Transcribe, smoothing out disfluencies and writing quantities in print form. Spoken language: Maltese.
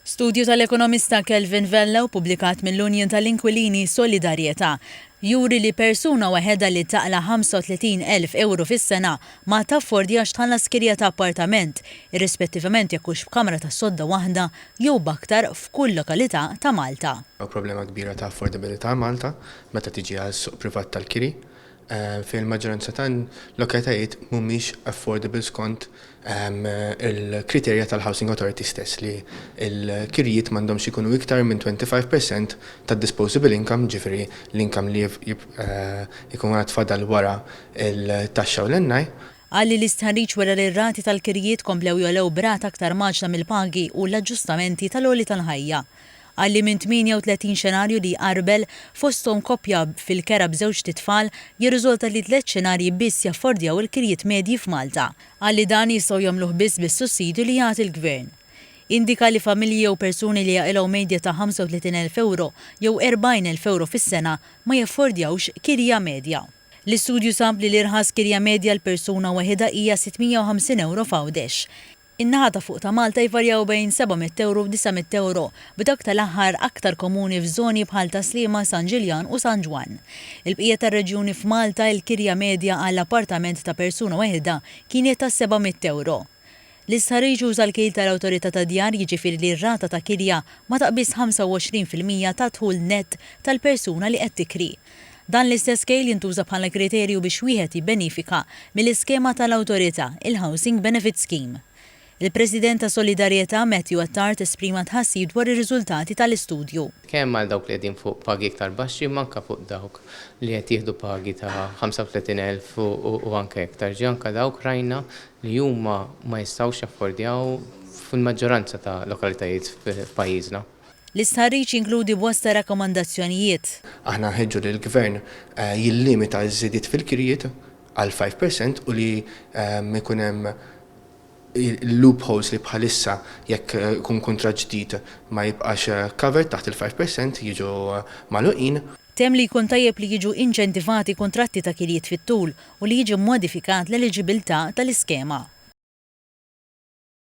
Studju tal-ekonomista Kelvin Vella pubblikat mill-Union tal-Inkwilini Solidarjetà juri li persuna waħedha li taqla 35,000 euro fis-sena ma taffordjax tħallas kirja ta' appartament, irrispettivament jekk hux f'kamra ta' sodda waħda jew b'aktar f'kull lokalità ta' Malta. Problema kbira ta' affordabilità Malta meta tiġi għal suq privat tal-kiri. Fil-maġġoranza ta' lokalitajiet mhumiex affordable skont il-kriterja tal-Housing Authority stess li l-kirijiet m'għandhomx ikunu iktar minn 25% tad-disposable income, ġifieri l-income li jkun għad fadal wara il-taxxa u l-ennaj. Għalli l-istħarriġ wara li r-rati tal-kirijiet komplew jolew b'rata aktar maġna mill-pagi u l-aġġustamenti tal-għoli tal-ħajja. Għalli minn 38 xenarju li qarbel fosthom koppja fil-kera b'żewġ titfal jirriżolta li 3 xenarji biss jaffordjaw il-kirjiet medji f'Malta. Għalli dan jistgħu jagħmluh biss bis-sussidju li jagħti l-Gvern. Indika li familji jew persuni li jaqilgħu medja ta' 35,000 euro jew 40,000 euro fis-sena ma jaffordjawx kirja medja. L-istudju sab li l-irħas kirja medja l-persuna waħedha hija 650 euro f'Għawdex. In-naħa ta' fuq ta' Malta jvarjaw bejn 700 euro u 900 euro, b'dak tal-aħħar aktar komuni f'żoni bħal ta' Sliema, San Ġiljan u San Ġwan. Il-bqija tar-reġjuni f'Malta il-kirja medja għall appartament ta' persuna waħda kienet ta' 700 euro. L-istħarriġ uża l-kejl tal-Awtorità tad-Djar jiġifieri li r-rata ta' kirja ma taqbis 25% ta' dħul nett tal-persuna li qed tikri. Dan l-istess kejl jintuża bħala kriterju biex wieħed jibbenifika mill-iskema tal-Awtorità, il-Housing Benefit Scheme. Il-President ta' Solidarjetà Matthew Attard esprima tħassib dwar ir-riżultati tal-istudju. Kemm għal dawk li qegħdin fuq pagi iktar baxxi manka fuq dawk li qed jieħdu pagi ta' 35,000 u anke iktar ġi anke dawk rajna li huma ma jistgħux jaffordjaw fil-maġġoranza ta' lokalitajiet f'pajjiżna. L-istħarriġ jinkludi bosta rakkomandazzjonijiet. Aħna ħeġġu li l-Gvern jillimita ż-żidiet fil-kirijiet għal 5% u li ikun hemm il-loopholes li bħalissa jekk kun kontra ġdid ma jibqax covered taħt il-5% jiġu magħluqin. Tem li jkun tajjeb li jiġu inċentivati kontratti ta' kirijiet fit-tul u li jiġi modifikat l-eliġibilità tal-iskema.